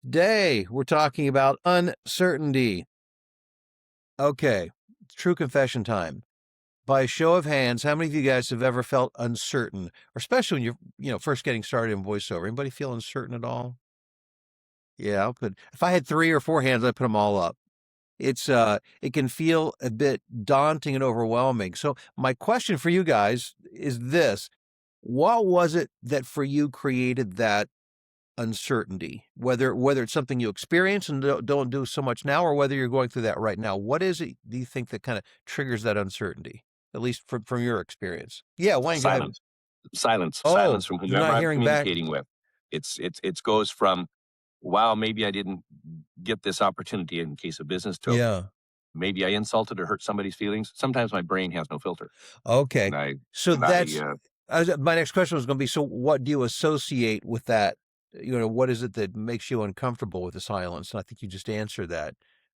Today, we're talking about uncertainty. Okay, true confession time. By a show of hands, how many of you guys have ever felt uncertain, or especially when you're first getting started in voiceover? Anybody feel uncertain at all? Yeah, I'll put. If I had 3 or 4 hands, I'd put them all up. It can feel a bit daunting and overwhelming. So my question for you guys is this: what was it that for you created that uncertainty, whether it's something you experience and don't do so much now, or whether you're going through that right now? What is it, do you think, that kind of triggers that uncertainty, at least from your experience? Yeah, Wayne, go ahead. Silence, silence Oh, from you're whomever not I'm hearing back. communicating with. It goes from, wow, maybe I didn't get this opportunity in case of business, to Yeah. maybe I insulted or hurt somebody's feelings. Sometimes my brain has no filter, Okay. and I So and I that's my next question was going to be, so what do you associate with that? What is it that makes you uncomfortable with the silence? And I think you just answered that.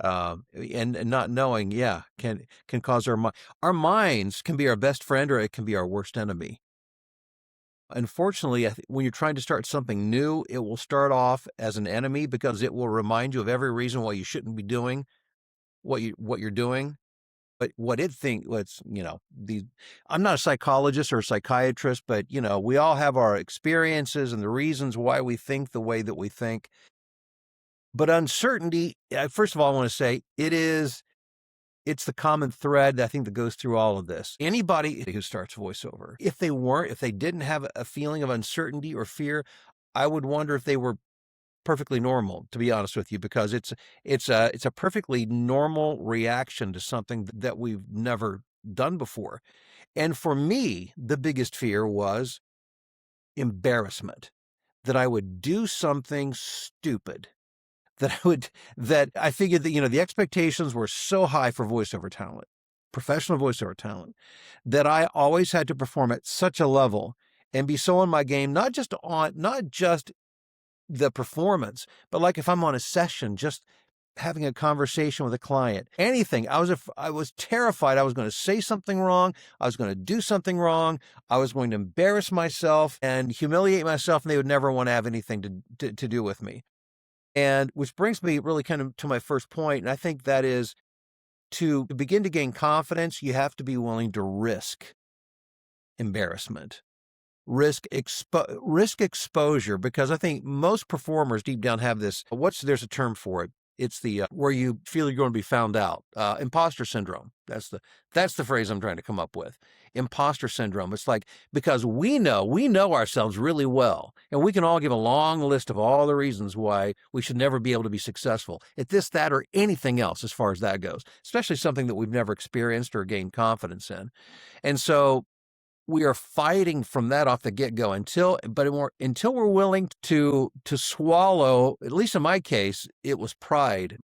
And not knowing, yeah, can cause our minds can be our best friend, or it can be our worst enemy. Unfortunately, when you're trying to start something new, it will start off as an enemy because it will remind you of every reason why you shouldn't be doing what you're doing. But what it think what's the I'm not a psychologist or a psychiatrist, but we all have our experiences and the reasons why we think the way that we think. But uncertainty, first of all, I want to say it's the common thread, I think, that goes through all of this. Anybody who starts voiceover, if they didn't have a feeling of uncertainty or fear, I would wonder if they were perfectly normal, to be honest with you, because it's a perfectly normal reaction to something that we've never done before. And for me, the biggest fear was embarrassment, that I would do something stupid, that I figured that, the expectations were so high for voiceover talent, professional voiceover talent, that I always had to perform at such a level and be so on my game, not just the performance, but like if I'm on a session, just having a conversation with a client, anything. I was terrified I was going to say something wrong. I was going to do something wrong. I was going to embarrass myself and humiliate myself, and they would never want to have anything to do with me. And which brings me really kind of to my first point. And I think that is, to begin to gain confidence, you have to be willing to risk embarrassment. Risk exposure, because I think most performers deep down have this, there's a term for it. It's the where you feel you're going to be found out. Imposter syndrome. That's the phrase I'm trying to come up with. Imposter syndrome. It's like, because we know ourselves really well, and we can all give a long list of all the reasons why we should never be able to be successful at this, that, or anything else, as far as that goes, especially something that we've never experienced or gained confidence in. And so we are fighting from that off the get-go until we're willing to swallow, at least in my case, it was pride.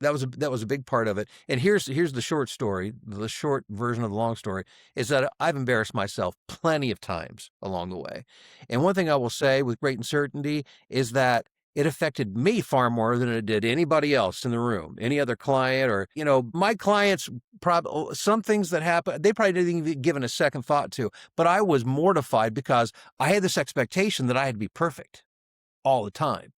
That was a big part of it. And here's the short story, the short version of the long story, is that I've embarrassed myself plenty of times along the way. And one thing I will say with great certainty is that it affected me far more than it did anybody else in the room, any other client, or, my clients. Probably some things that happened, they probably didn't even give it a second thought to, but I was mortified because I had this expectation that I had to be perfect all the time.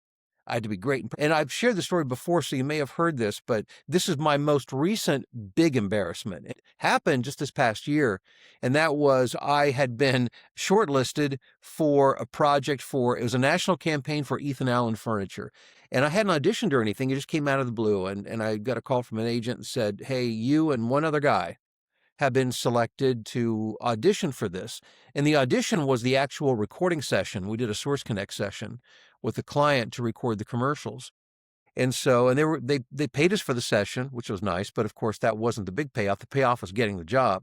I had to be great. And I've shared the story before, so you may have heard this, but this is my most recent big embarrassment. It happened just this past year, and that was, I had been shortlisted for a project it was a national campaign for Ethan Allen Furniture. And I hadn't auditioned or anything. It just came out of the blue. And I got a call from an agent and said, "Hey, you and one other guy have been selected to audition for this." And the audition was the actual recording session. We did a Source Connect session with the client to record the commercials. And so, they paid us for the session, which was nice, but of course that wasn't the big payoff. The payoff was getting the job.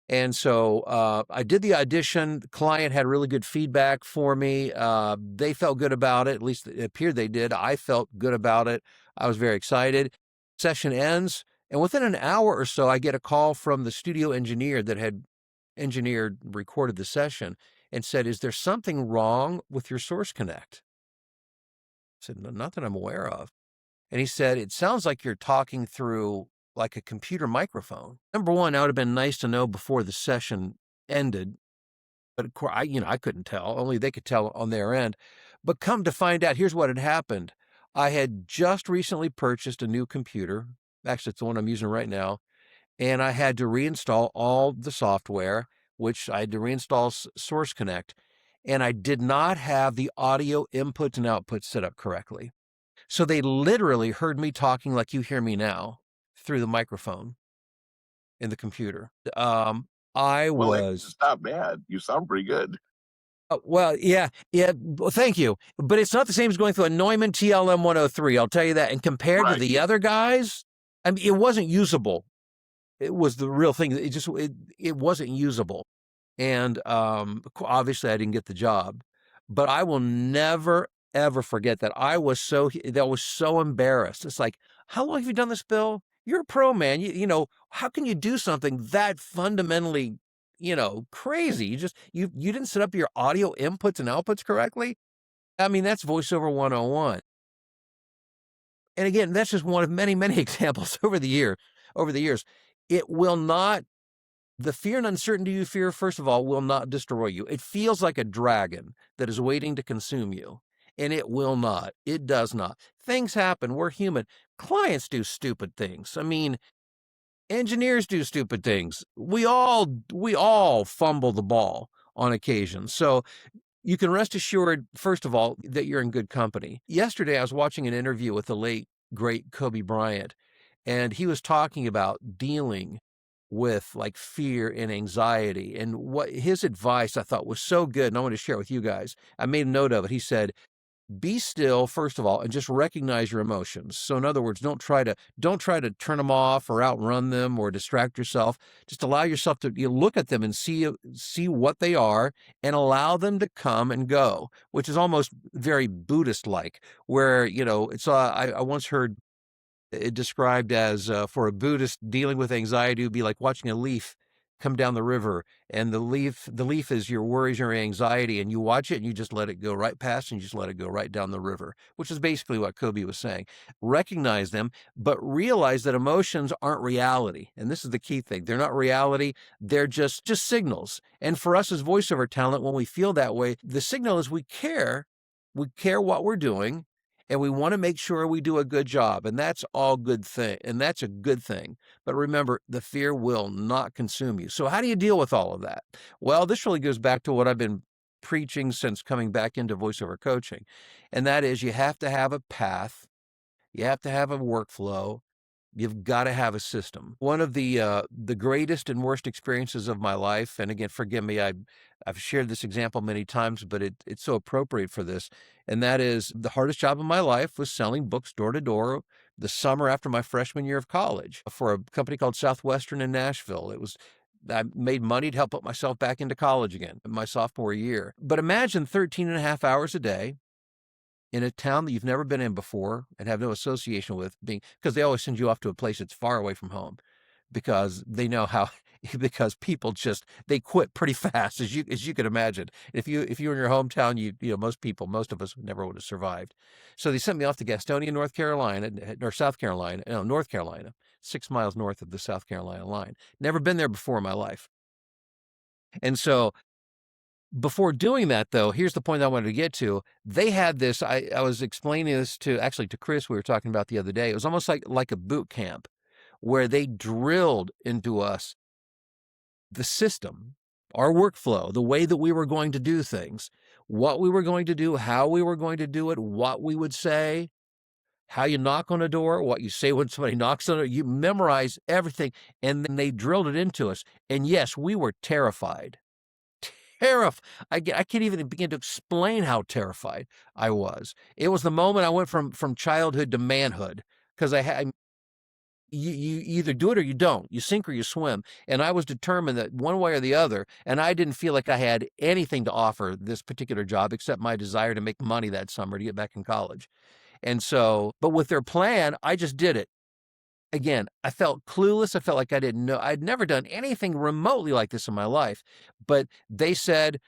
And so I did the audition. The client had really good feedback for me. They felt good about it. At least it appeared they did. I felt good about it. I was very excited. Session ends, and within an hour or so, I get a call from the studio engineer that had recorded the session, and said, "Is there something wrong with your Source Connect?" I said, "No, not that I'm aware of." And he said, "It sounds like you're talking through like a computer microphone." Number one, that would have been nice to know before the session ended. But of course, I couldn't tell. Only they could tell on their end. But come to find out, here's what had happened. I had just recently purchased a new computer. Actually, it's the one I'm using right now. And I had to reinstall all the software, which I had to reinstall Source Connect. And I did not have the audio inputs and outputs set up correctly. So they literally heard me talking like you hear me now through the microphone in the computer. I Well, that's was not bad. You sound pretty good. well, yeah, yeah. Well, thank you, but it's not the same as going through a Neumann TLM 103. I'll tell you that. And compared to Right. the other guys, I mean, it wasn't usable. It was the real thing. It wasn't usable, and obviously I didn't get the job. But I will never ever forget that. I was so embarrassed. It's like, how long have you done this, Bill? You're a pro, man. You know, how can you do something that fundamentally, crazy? You didn't set up your audio inputs and outputs correctly. I mean, that's voiceover 101. And again, that's just one of many, many examples over the years. It will not, the fear and uncertainty you fear, first of all, will not destroy you. It feels like a dragon that is waiting to consume you. And it will not. It does not. Things happen. We're human. Clients do stupid things. I mean, engineers do stupid things. We all fumble the ball on occasion. So you can rest assured, first of all, that you're in good company. Yesterday, I was watching an interview with the late, great Kobe Bryant, and he was talking about dealing with like fear and anxiety. And what his advice I thought was so good, and I want to share it with you guys. I made a note of it. He said, be still, first of all, and just recognize your emotions. So in other words, don't try to turn them off or outrun them or distract yourself. Just allow yourself to look at them and see what they are and allow them to come and go, which is almost very Buddhist like, where it's I once heard it described as for a Buddhist, dealing with anxiety would be like watching a leaf come down the river, and the leaf is your worries, your anxiety, and you watch it and you just let it go right past and you just let it go right down the river, which is basically what Kobe was saying. Recognize them, but realize that emotions aren't reality. And this is the key thing. They're not reality. They're just signals. And for us as voiceover talent, when we feel that way, the signal is we care. We care what we're doing, and we want to make sure we do a good job. And that's all good thing. And that's a good thing. But remember, the fear will not consume you. So how do you deal with all of that? Well, this really goes back to what I've been preaching since coming back into voiceover coaching. And that is, you have to have a path. You have to have a workflow. You've got to have a system. One of the greatest and worst experiences of my life, and again, forgive me, I've shared this example many times, but it's so appropriate for this, and that is the hardest job of my life was selling books door to door the summer after my freshman year of college for a company called Southwestern in Nashville. I made money to help put myself back into college again in my sophomore year. But imagine 13 and a half hours a day in a town that you've never been in before and have no association with, because they always send you off to a place that's far away from home because they know how because people just they quit pretty fast, as you can imagine. If you were in your hometown, most of us never would have survived. So they sent me off to Gastonia, North Carolina, or South Carolina, no, North Carolina, 6 miles north of the South Carolina line. Never been there before in my life. And so before doing that, though, here's the point I wanted to get to. They had this, I was explaining this to Chris, we were talking about the other day. It was almost like a boot camp where they drilled into us the system, our workflow, the way that we were going to do things, what we were going to do, how we were going to do it, what we would say, how you knock on a door, what you say when somebody knocks on it. You memorize everything. And then they drilled it into us. And yes, we were terrified. I can't even begin to explain how terrified I was. It was the moment I went from childhood to manhood, because you either do it or you don't. You sink or you swim. And I was determined that one way or the other, and I didn't feel like I had anything to offer this particular job except my desire to make money that summer to get back in college. And so, but with their plan, I just did it. Again, I felt clueless. I felt like I didn't know. I'd never done anything remotely like this in my life. But they said,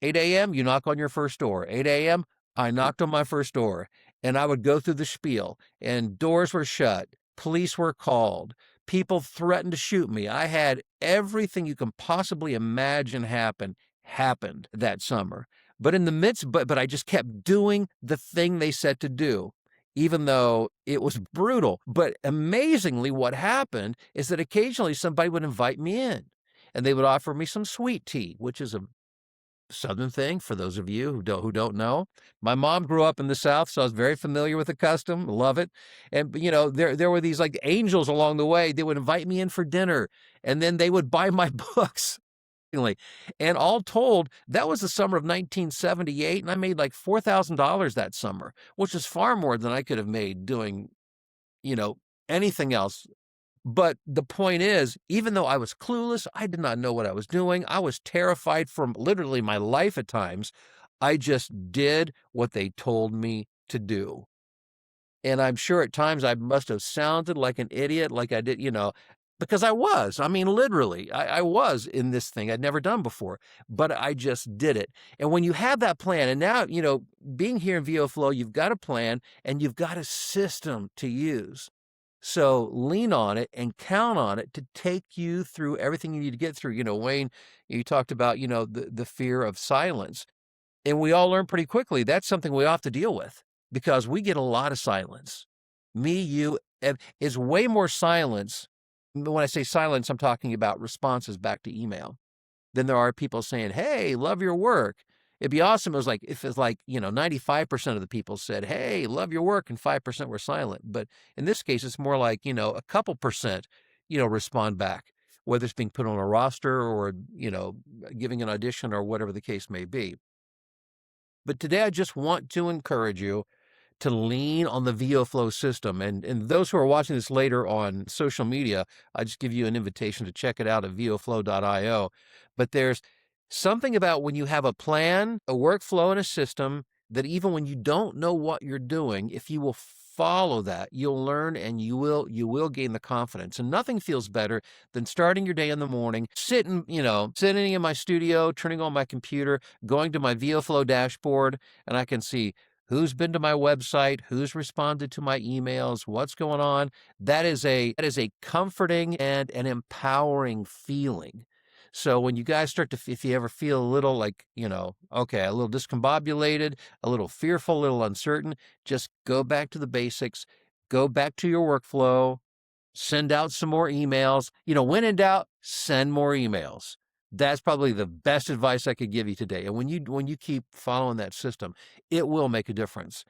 8 a.m., you knock on your first door. 8 a.m., I knocked on my first door. And I would go through the spiel. And doors were shut. Police were called. People threatened to shoot me. I had everything you can possibly imagine happened that summer. But in the midst, but I just kept doing the thing they said to do, even though it was brutal. But amazingly, what happened is that occasionally somebody would invite me in and they would offer me some sweet tea, which is a Southern thing for those of you who don't know. My mom grew up in the South, so I was very familiar with the custom, love it. And there were these like angels along the way. They would invite me in for dinner, and then they would buy my books. And all told, that was the summer of 1978, and I made like $4,000 that summer, which is far more than I could have made doing, you know, anything else. But the point is, even though I was clueless, I did not know what I was doing. I was terrified from literally my life at times. I just did what they told me to do. And I'm sure at times I must have sounded like an idiot, like I did, because I was. I mean, literally, I was in this thing I'd never done before, but I just did it. And when you have that plan, and now, being here in VoFlow, you've got a plan and you've got a system to use. So lean on it and count on it to take you through everything you need to get through. Wayne, you talked about, the fear of silence. And we all learn pretty quickly that's something we have to deal with because we get a lot of silence. Me, you, is way more silence. When I say silence, I'm talking about responses back to email. Then there are people saying, "Hey, love your work." It'd be awesome. If it's like 95% of the people said, "Hey, love your work," and 5% were silent. But in this case, it's more like a couple percent, respond back, whether it's being put on a roster or giving an audition or whatever the case may be. But today, I just want to encourage you to lean on the VoFlow system. And those who are watching this later on social media, I just give you an invitation to check it out at voflow.io. But there's something about when you have a plan, a workflow, and a system that even when you don't know what you're doing, if you will follow that, you'll learn and you will gain the confidence. And nothing feels better than starting your day in the morning, sitting in my studio, turning on my computer, going to my VoFlow dashboard, and I can see who's been to my website, who's responded to my emails, what's going on. That is a comforting and an empowering feeling. So when you guys start to, if you ever feel a little like, okay, a little discombobulated, a little fearful, a little uncertain, just go back to the basics, go back to your workflow, send out some more emails. When in doubt, send more emails. That's probably the best advice I could give you today. And when you keep following that system, it will make a difference.